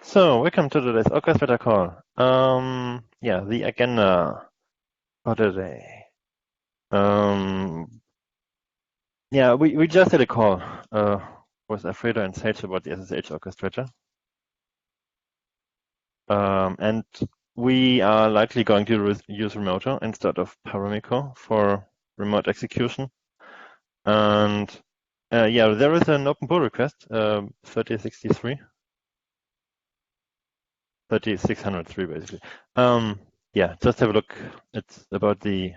So, welcome to today's Orchestration call. Yeah, the agenda for today. Yeah, we just had a call with Alfredo and Sage about the SSH orchestrator. And we are likely going to use Remoto instead of Paramiko for remote execution. And yeah, there is an open pull request, 3063. 3603 basically. Yeah, just have a look. It's about the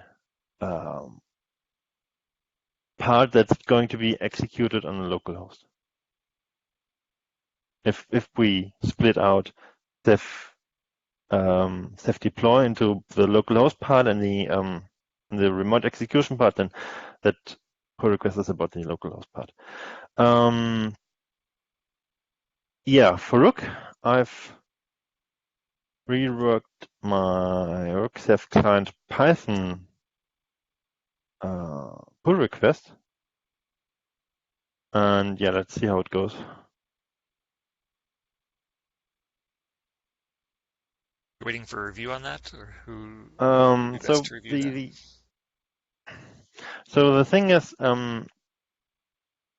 part that's going to be executed on a local host. If we split out Ceph deploy into the local host part and the remote execution part, then that pull request is about the local host part. Yeah, for Rook, I've reworked my Rook Ceph client Python pull request. And yeah, let's see how it goes. Waiting for a review on that, or who would be So best to review that? the thing is,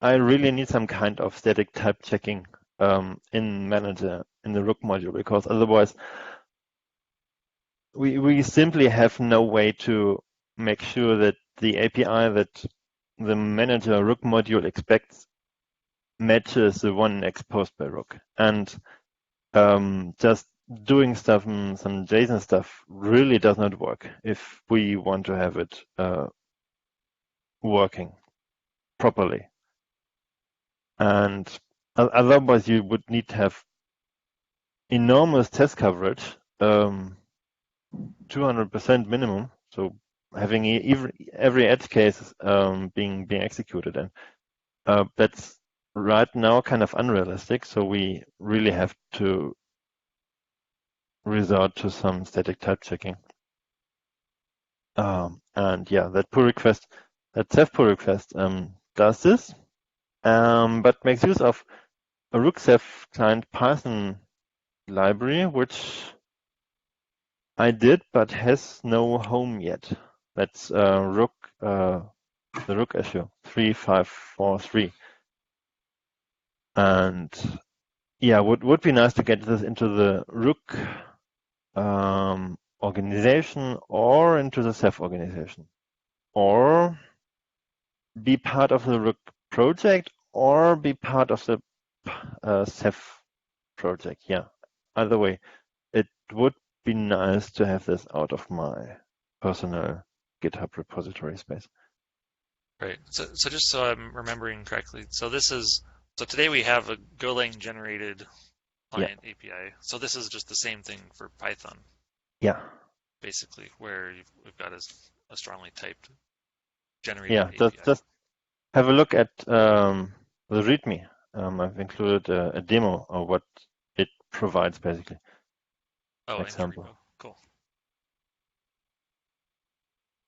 I really need some kind of static type checking in Manager in the Rook module, because otherwise we simply have no way to make sure that the API that the Manager Rook module expects matches the one exposed by Rook. And just doing stuff, some JSON stuff, really does not work if we want to have it working properly. And otherwise, you would need to have enormous test coverage, 200% minimum. So having every edge case being executed, and that's right now kind of unrealistic. So we really have to resort to some static type checking. And yeah, that pull request, that Ceph pull request does this, but makes use of a Rook Ceph client Python library, which I did, but has no home yet. That's Rook, the Rook issue 3543. And yeah, would be nice to get this into the Rook organization or into the Ceph organization, or be part of the Rook project, or be part of the Ceph project. Yeah, either way, it would be nice to have this out of my personal GitHub repository space. Right. So just so I'm remembering correctly, so today we have a Golang generated Yeah, client API. So this is just the same thing for Python, yeah, basically, where we've got a strongly typed generated yeah. API. Just have a look at the README. I've included a demo of what it provides, basically. Oh, in the Example. repo. Cool.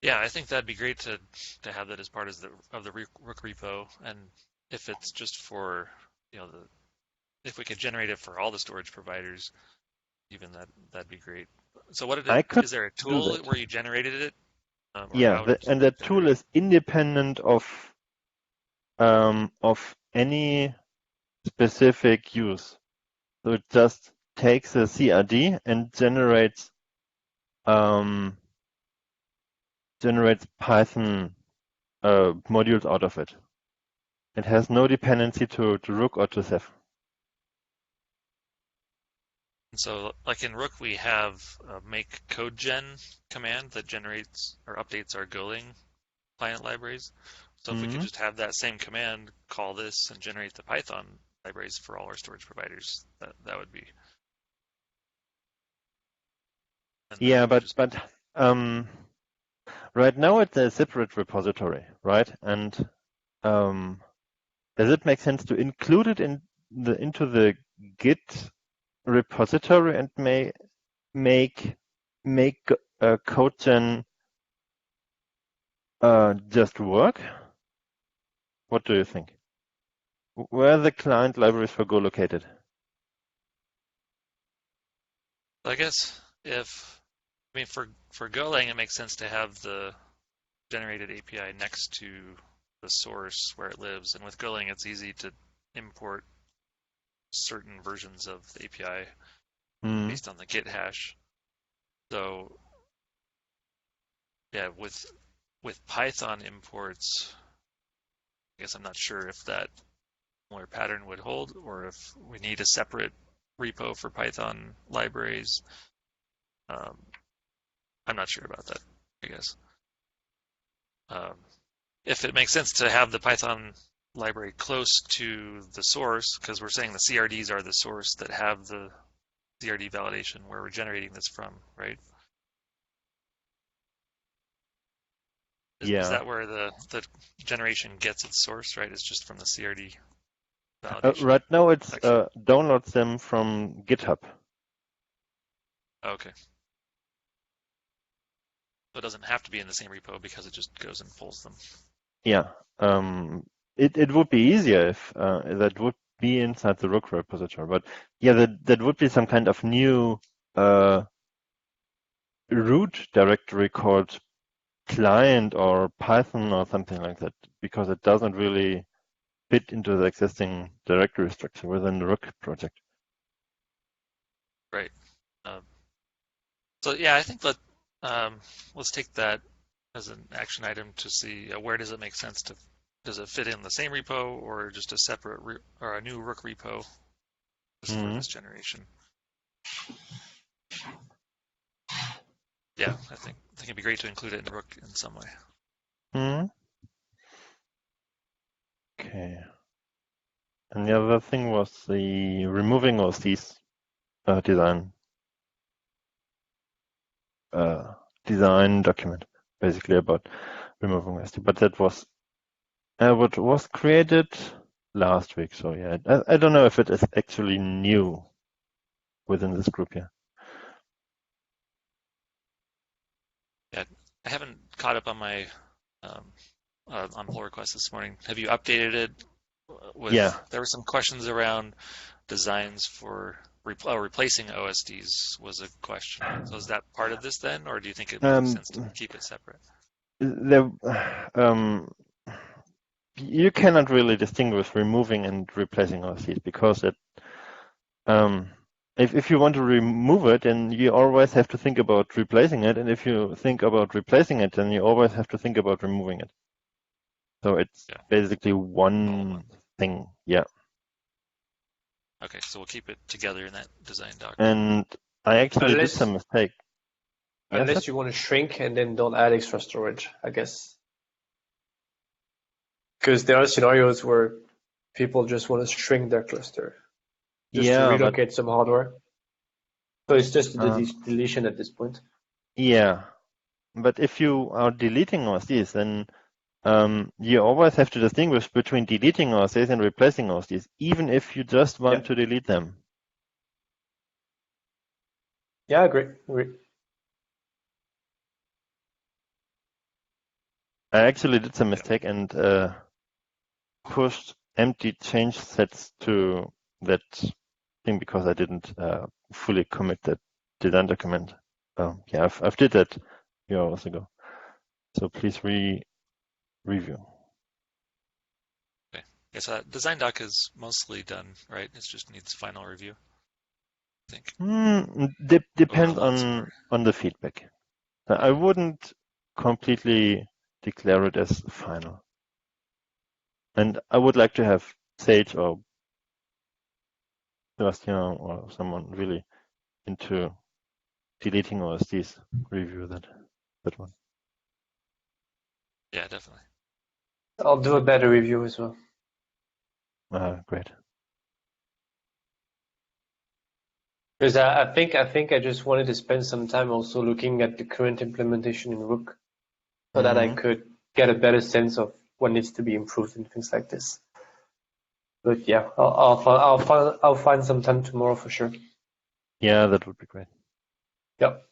Yeah, I think that'd be great to have that as part of the Rook repo, and if it's just for if we could generate it for all the storage providers, even that'd be great. So I could is there a do tool that. where you generated it, or Yeah, how did and you that tool generate it? is independent of any specific use. So it just takes a CRD and generates Python modules out of it. It has no dependency to Rook or to Ceph. So like in Rook, we have a make code gen command that generates or updates our Golang client libraries. So if we could Mm-hmm. just have that same command call this and generate the Python libraries for all our storage providers, that would be. And then Yeah, we could but just. um, right now it's a separate repository, right? And does it make sense to include it into the Git repository and make CodeGen just work? What do you think? Where are the client libraries for Go located? I guess for Golang, it makes sense to have the generated API next to the source where it lives. And with Golang, it's easy to import certain versions of the API Hmm. based on the Git hash. So yeah, with Python imports, I guess I'm not sure if that similar pattern would hold, or if we need a separate repo for Python libraries. Um, I'm not sure about that, I guess. Um, if it makes sense to have the Python library close to the source, because we're saying the CRDs are the source that have the CRD validation where we're generating this from, right? Is Yeah. that where the generation gets its source, right? It's just from the CRD validation Right now, it's section. downloads them from GitHub. Okay. So it doesn't have to be in the same repo because it just goes and pulls them. Yeah. It would be easier if that would be inside the Rook repository, but yeah, that would be some kind of new uh, root directory called client or Python or something like that, because it doesn't really fit into the existing directory structure within the Rook project. Right. Um, so yeah, I think um, let's take that as an action item to see where does it make sense to, does it fit in the same repo or just a separate or a new Rook repo just for Hmm. this generation? Yeah, I think it'd be great to include it in Rook in some way. Hmm. Okay. And the other thing was the removing of these design uh, design document, basically about removing SD. But that was what was created last week. So yeah, I don't know if it is actually new within this group here. Yeah, I haven't caught up on my um, on pull request this morning. Have you updated it Yeah. there were some questions around designs for replacing OSDs was a question. So is that part of this then, or do you think it makes Um, sense to keep it separate? there, um, you cannot really distinguish removing and replacing OSDs because um, if you want to remove it, then you always have to think about replacing it, and if you think about replacing it, then you always have to think about removing it. So it's Yeah, basically all in one. one thing, yeah. Okay, so we'll keep it together in that design doc. And I actually did Unless some mistake. Yes, unless you want to shrink and then don't add extra storage, I guess. Because there are scenarios where people just want to shrink their cluster just to yeah, but relocate some hardware. So it's just a uh, deletion at this point. yeah, but if you are deleting OSDs, then you always have to distinguish between deleting OSDs and replacing OSDs, even if you just Yeah. want to delete them. Yeah, agree. I actually did some Yeah, mistake and pushed empty change sets to that thing because I didn't fully commit that design document. Yeah, I've did that a few hours ago. So please review. okay. Yeah, so that design doc is mostly done, right? It just needs final review, I think. Or Depends lots more. on the feedback. I wouldn't completely declare it as final. And I would like to have Sage or Sebastian or someone really into deleting OSDs review that one. Yeah, definitely. I'll do a better review as well. Great. Because I think I just wanted to spend some time also looking at the current implementation in Rook so that I Hmm. could get a better sense of what needs to be improved and things like this. But yeah, I'll find some time tomorrow for sure. Yeah, that would be great. Yep.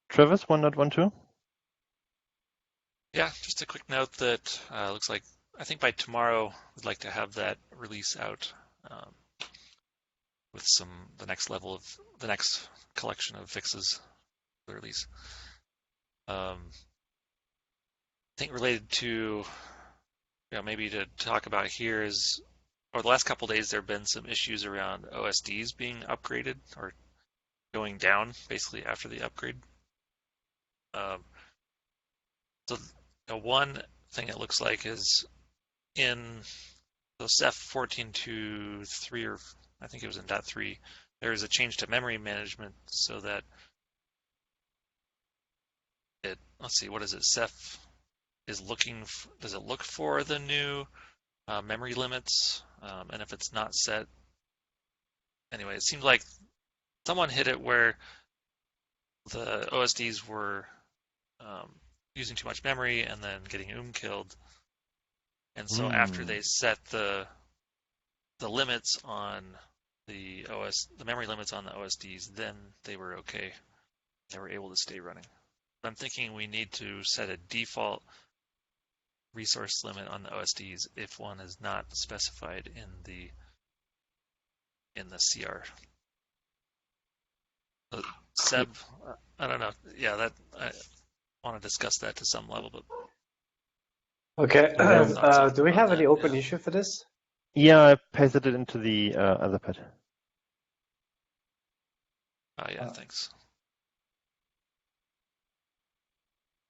Travis 1.12? Yeah, just a quick note that looks like I think by tomorrow we'd like to have that release out with the next collection of fixes for the release. I think related to, maybe to talk about here is, over the last couple of days, there have been some issues around OSDs being upgraded or going down basically after the upgrade. So one thing it looks like is in the Ceph 14.2.3, or I think it was in .3, there is a change to memory management so that let's see, what is it? Ceph is does it look for the new memory limits? And if it's not set, anyway, it seems like someone hit it where the OSDs were using too much memory and then getting killed. And so after they set the limits on the memory limits on the OSDs, then they were okay. They were able to stay running. But I'm thinking we need to set a default resource limit on the OSDs if one is not specified in the CR. Seb, I don't know. Yeah, that I want to discuss that to some level, but okay. Do we have any open issue for this? Yeah, I pasted it into the other pad. Oh yeah, thanks.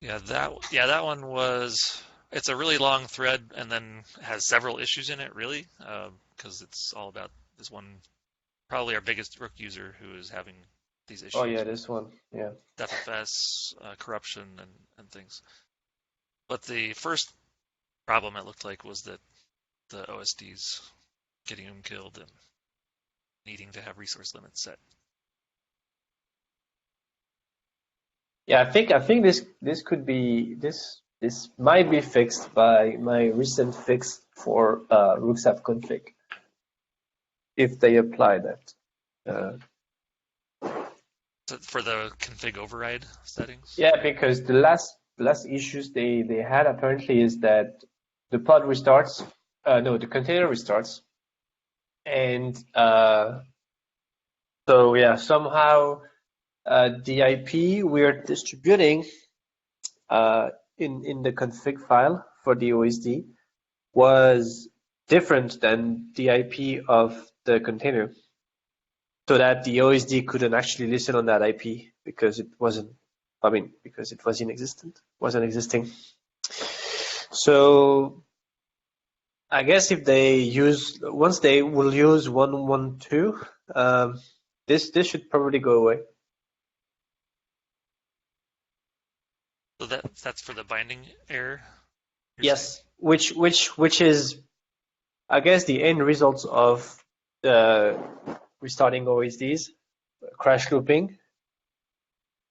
Yeah, that one was. It's a really long thread, and then has several issues in it, really, because it's all about this one. Probably our biggest Rook user who is having these issues. Oh yeah, this one. Yeah. DefFS, corruption, and things. But the first problem it looked like was that the OSDs getting killed and needing to have resource limits set. Yeah, I think this could be this might be fixed by my recent fix for Rook Ceph config if they apply that. So for the config override settings? Yeah, because the last issues they had apparently is that the pod restarts, the container restarts, and so yeah, somehow the IP we're distributing in the config file for the OSD was different than the IP of the container, so that the OSD couldn't actually listen on that IP because it wasn't. Because it was wasn't existing. So I guess if once they will use 1.1.2, this should probably go away. So that's for the binding error? Yes, which is, I guess, the end result of restarting OSDs, crash looping,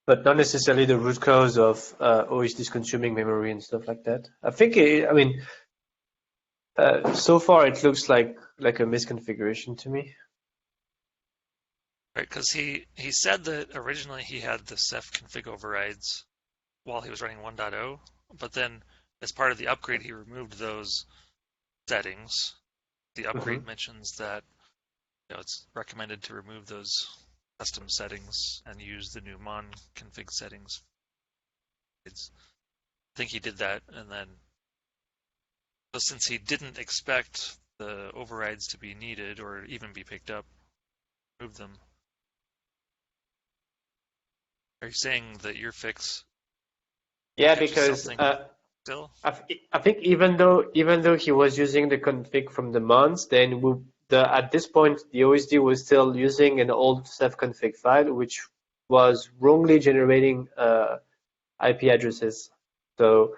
but not necessarily the root cause of OSDs consuming memory and stuff like that. I think, so far it looks like a misconfiguration to me. Right, because he said that originally he had the Ceph config overrides while he was running 1.0, but then as part of the upgrade he removed those settings. The upgrade mentions that it's recommended to remove those custom settings and use the new mon config settings. I think he did that, and then so since he didn't expect the overrides to be needed or even be picked up, remove them. Are you saying that your fix? Yeah, because still? I think even though he was using the config from the mons, then at this point the OSD was still using an old Ceph config file, which was wrongly generating IP addresses. So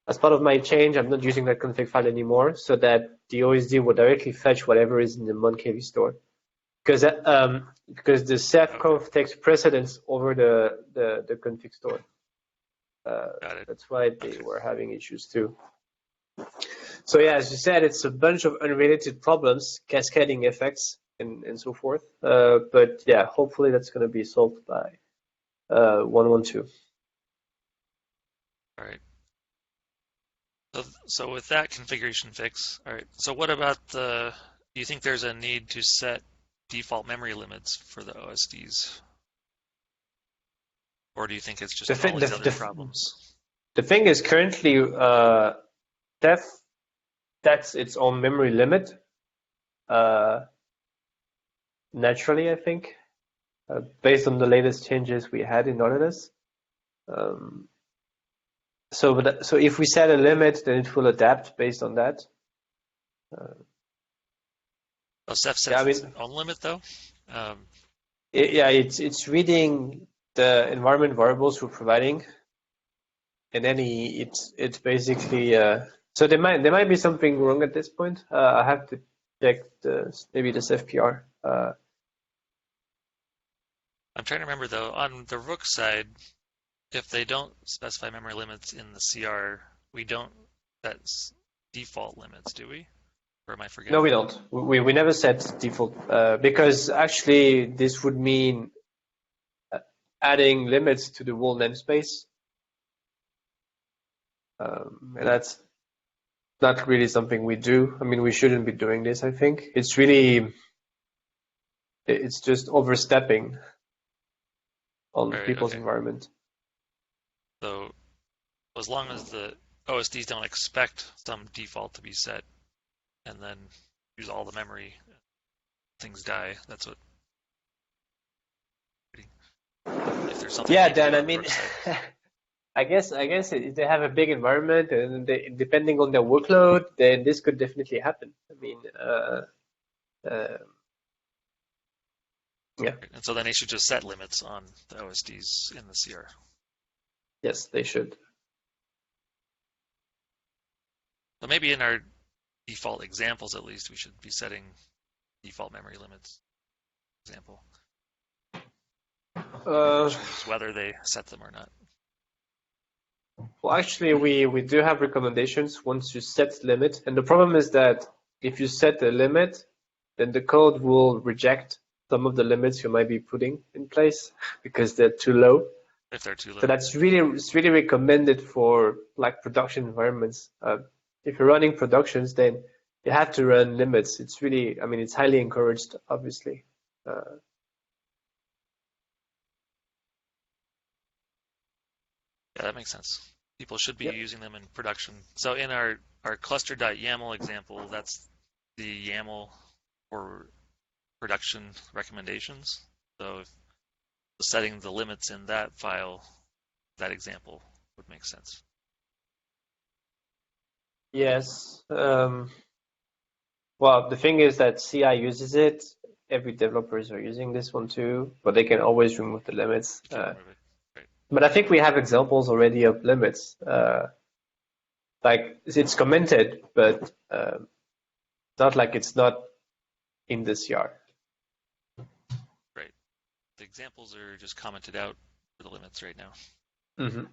as part of my change, I'm not using that config file anymore, so that the OSD will directly fetch whatever is in the mon.kv store. Because the Ceph conf takes precedence over the config store. That's why they were having issues too. So yeah, as you said, it's a bunch of unrelated problems, cascading effects, and so forth. But yeah, hopefully that's going to be solved by 1.1.2. All right. So with that configuration fix, all right. So what about the Do you think there's a need to set default memory limits for the OSDs? Or do you think it's just The thing, all these other problems? the thing is currently Ceph sets its own memory limit naturally, I think, based on the latest changes we had in Nautilus. So if we set a limit, then it will adapt based on that. Ceph sets Yeah, I its mean, own limit though. it's reading the environment variables we're providing, and then it's basically so there might be something wrong at this point. I have to check maybe this FPR. I'm trying to remember though, on the Rook side, if they don't specify memory limits in the CR, we don't set default limits, do we? Or am I forgetting? No, we don't. We never set default because actually this would mean adding limits to the whole namespace, and that's not really something we do. I mean, we shouldn't be doing this. I think it's just overstepping on people's environment. So as long as the OSDs don't expect some default to be set and then use all the memory, things die. That's what. If there's something. Yeah, Dan. I mean, I guess if they have a big environment and depending on their workload, then this could definitely happen. I mean, yeah. And so then they should just set limits on the OSDs in the CR. Yes, they should. So maybe in our default examples, at least, we should be setting default memory limits. Example. Whether they set them or not. Well, actually, we do have recommendations once you set limit, and the problem is that if you set the limit, then the code will reject some of the limits you might be putting in place because they're too low. If they're too low. So it's really recommended for like production environments. If you're running productions, then you have to run limits. It's really, I mean, it's highly encouraged, obviously. Yeah, that makes sense. People should be using them in production. So in our cluster.yaml example, that's the YAML for production recommendations. So if setting the limits in that file, that example would make sense. Yes. Well, the thing is that CI uses it. Every developers are using this one too, but they can always remove the limits. But I think we have examples already of limits. Like it's commented, but not like it's not in this CR. Right. The examples are just commented out for the limits right now. Mm-hmm.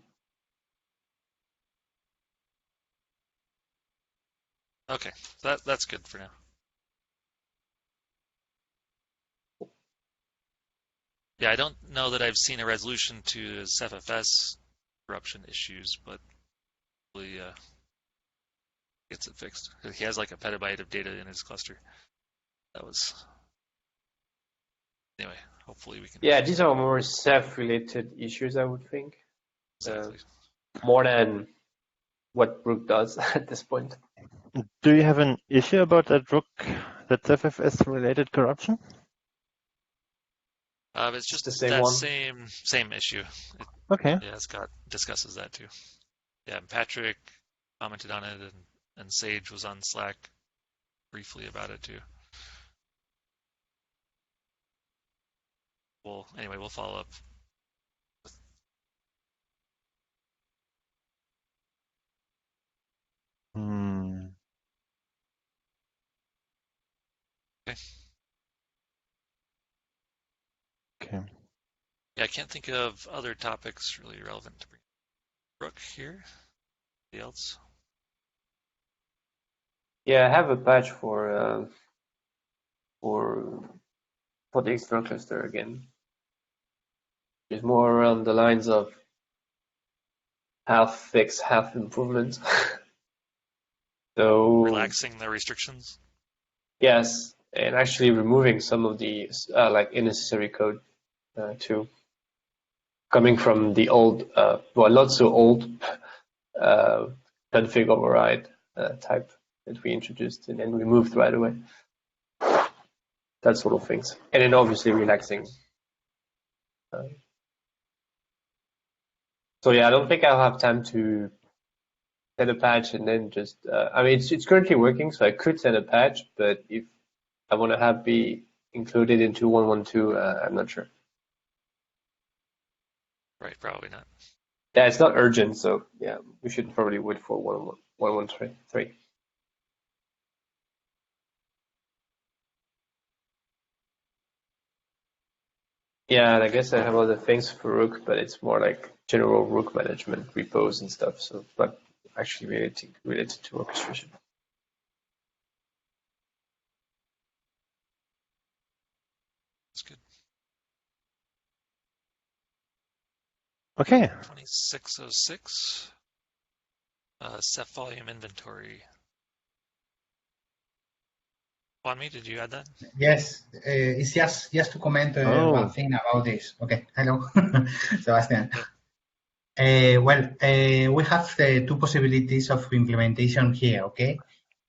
Okay, so that's good for now. Yeah, I don't know that I've seen a resolution to Cephfs corruption issues, but hopefully gets it fixed. He has like a petabyte of data in his cluster. That was anyway. Hopefully we can. Yeah, these are more Ceph-related issues, I would think. Exactly. More than what Rook does at this point. Do you have an issue about that Rook, that Cephfs-related corruption? It's just the same that one. same issue. Okay. Yeah, Scott discusses that too. Yeah, and Patrick commented on it, and Sage was on Slack briefly about it too. Well, anyway, we'll follow up. Okay. Yeah, I can't think of other topics really relevant to bring. Rook here. Anybody else? Yeah, I have a patch for the external cluster again. It's more around the lines of half fix, half improvement. So relaxing the restrictions. Yes, and actually removing some of the like unnecessary code too, coming from the old, well, not so old config override type that we introduced and then removed right away. That sort of things, and then obviously relaxing. So yeah, I don't think I'll have time to send a patch and then just. I mean, it's currently working, so I could send a patch, but if I want to have be included into 112, I'm not sure. Right, probably not. Yeah, it's not urgent, so yeah, we should probably wait for 113. Yeah, and I guess I have other things for Rook, but it's more like general Rook management, repos and stuff, so not actually related to orchestration. That's good. Okay. 2606. Ceph volume inventory. Juanmi, did you add that? Yes, it's just to comment one thing about this. Okay, hello, Sebastian. We have two possibilities of implementation here. Okay,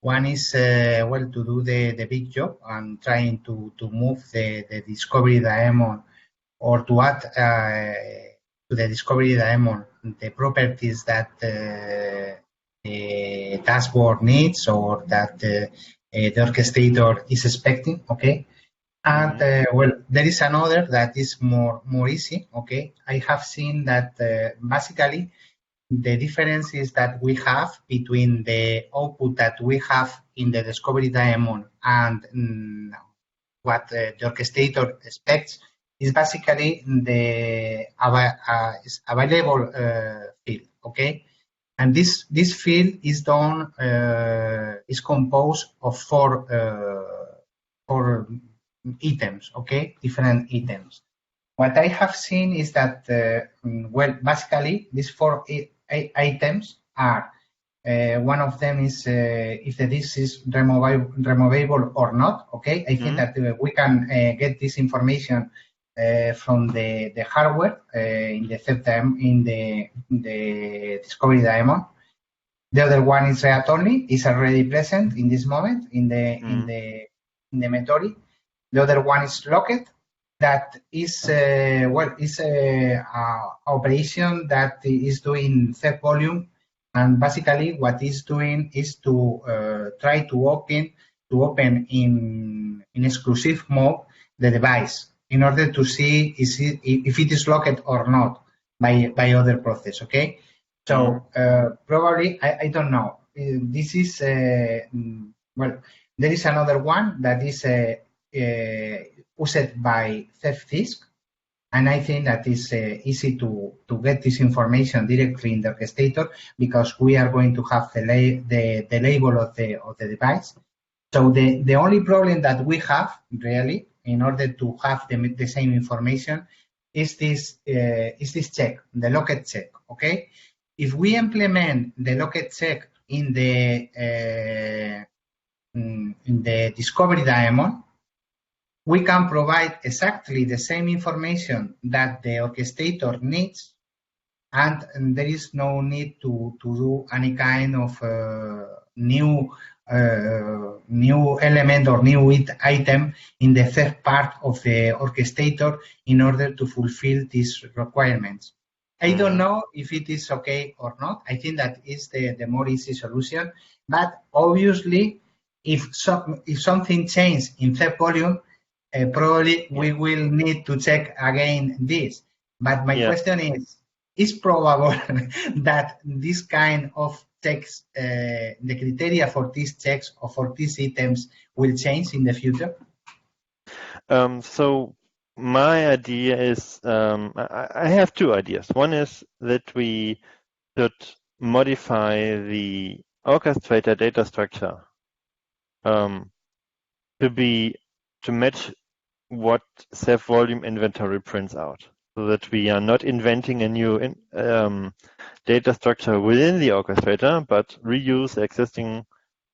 one is to do the big job and trying to move the discovery daemon or to add to the discovery daemon the properties that the dashboard needs or that the orchestrator is expecting. Okay. And there is another that is more easy. Okay, I have seen that basically the difference is that we have between the output that we have in the discovery daemon and what the orchestrator expects is basically the available field. Okay, and this field is done is composed of four items, okay, different items. What I have seen is that, basically these four items are, one of them is if the disk is removable or not, okay? I think that we can get this information from the hardware in the Ceph in the discovery daemon. The other one is read only, is already present in this moment in the memory. The other one is locked. That is is a operation that is doing Ceph volume, and basically what it's doing is to try to open in exclusive mode the device in order to see if it is locked or not by other process. Okay. So probably I don't know. This is there is another one that is used by Ceph disk, and I think that is easy to get this information directly in the orchestrator because we are going to have the label of the device. So the only problem that we have really in order to have the same information is this check, the locked check. Okay. If we implement the locked check in the discovery daemon, we can provide exactly the same information that the orchestrator needs, and there is no need to do any kind of new element or new item in the third part of the orchestrator in order to fulfill these requirements. I don't know if it is okay or not. I think that is the more easy solution. But obviously, if something changes in Ceph volume, probably we will need to check again this. But my question is probable that this kind of checks, the criteria for these checks or for these items will change in the future? So my idea is, I have two ideas. One is that we should modify the orchestrator data structure to match what Ceph volume inventory prints out, so that we are not inventing a new data structure within the orchestrator, but reuse existing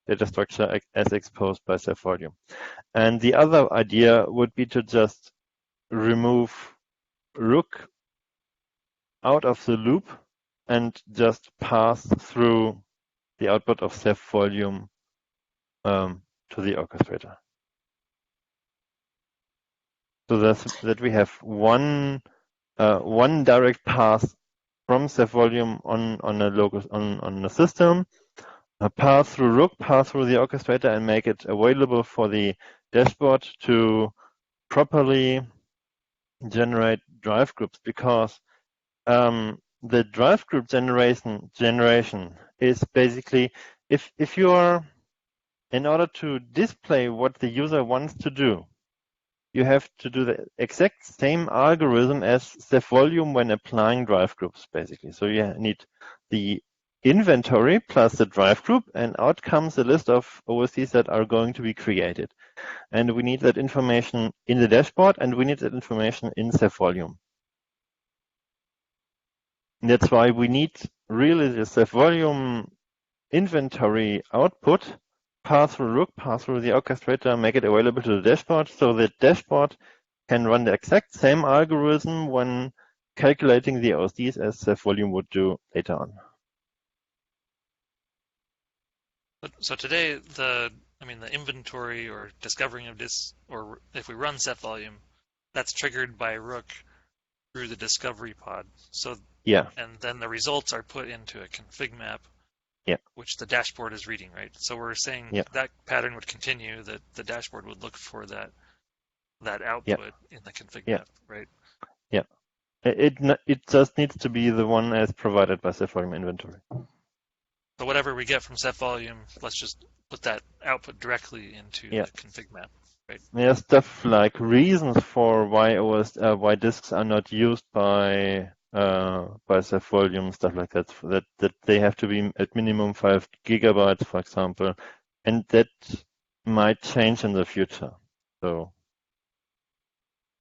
data structure as exposed by Ceph volume. And the other idea would be to just remove rook out of the loop and just pass through the output of Ceph volume to the orchestrator. So that we have one direct pass from Ceph volume on a system, a pass through rook, pass through the orchestrator, and make it available for the dashboard to properly generate drive groups, because the drive group generation is basically if you are, in order to display what the user wants to do, you have to do the exact same algorithm as Ceph volume when applying drive groups, basically. So you need the inventory plus the drive group, and out comes a list of OSCs that are going to be created. And we need that information in the dashboard, and we need that information in Ceph volume. And that's why we need really the Ceph volume inventory output, pass through rook, pass through the orchestrator, make it available to the dashboard, so the dashboard can run the exact same algorithm when calculating the OSDs as Ceph volume would do later on. So today, the inventory or discovering of this, or if we run Ceph volume, that's triggered by rook through the discovery pod. So yeah, and then the results are put into a config map, which the dashboard is reading, right? So we're saying that pattern would continue, that the dashboard would look for that output in the config map, right? Yeah. It just needs to be the one as provided by Ceph volume inventory. So whatever we get from Ceph volume, let's just put that output directly into the config map, right? Yeah, stuff like reasons for why disks are not used by Ceph volume, stuff like that. That they have to be at minimum 5 gigabytes, for example, and that might change in the future. So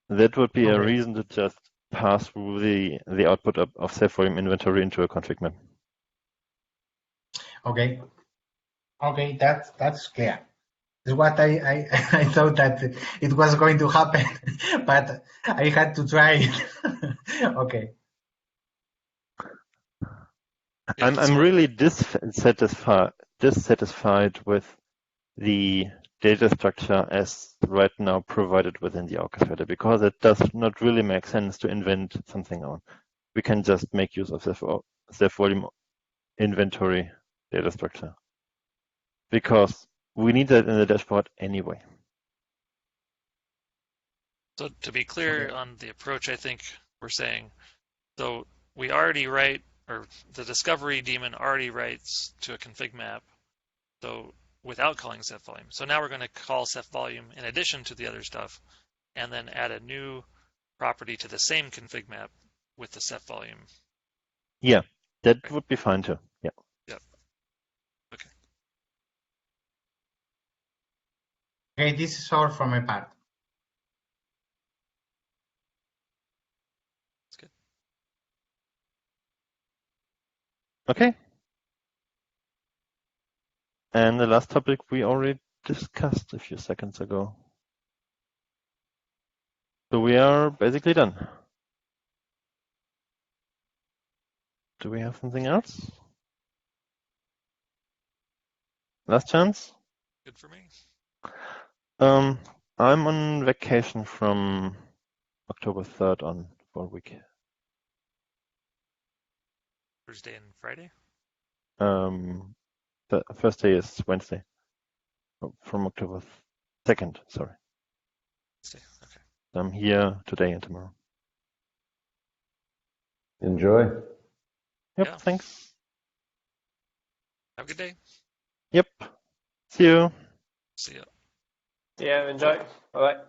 that would be a reason to just pass through the output of Ceph volume inventory into a config map. Okay, that's clear. It's what I thought that it was going to happen, but I had to try it. Okay. I'm really dissatisfied with the data structure as right now provided within the orchestrator, because it does not really make sense to invent something on. We can just make use of Ceph volume inventory data structure, because we need that in the dashboard anyway. So to be clear on the approach, I think we're saying, so we already write, or the discovery daemon already writes to a config map, so without calling Ceph volume. So now we're going to call Ceph volume in addition to the other stuff, and then add a new property to the same config map with the Ceph volume. Yeah, that would be fine too. Yeah. Yep. Okay. Okay, this is all from my part. That's good. Okay. And the last topic we already discussed a few seconds ago. So we are basically done. Do we have something else? Last chance? Good for me. I'm on vacation from October 3rd on for a week. Thursday and Friday? The first day is Wednesday. From October 2nd, sorry. Wednesday, okay. I'm here today and tomorrow. Enjoy. Yep, Yeah. thanks. Have a good day. Yep. See you. See ya. Yeah, enjoy. Bye-bye.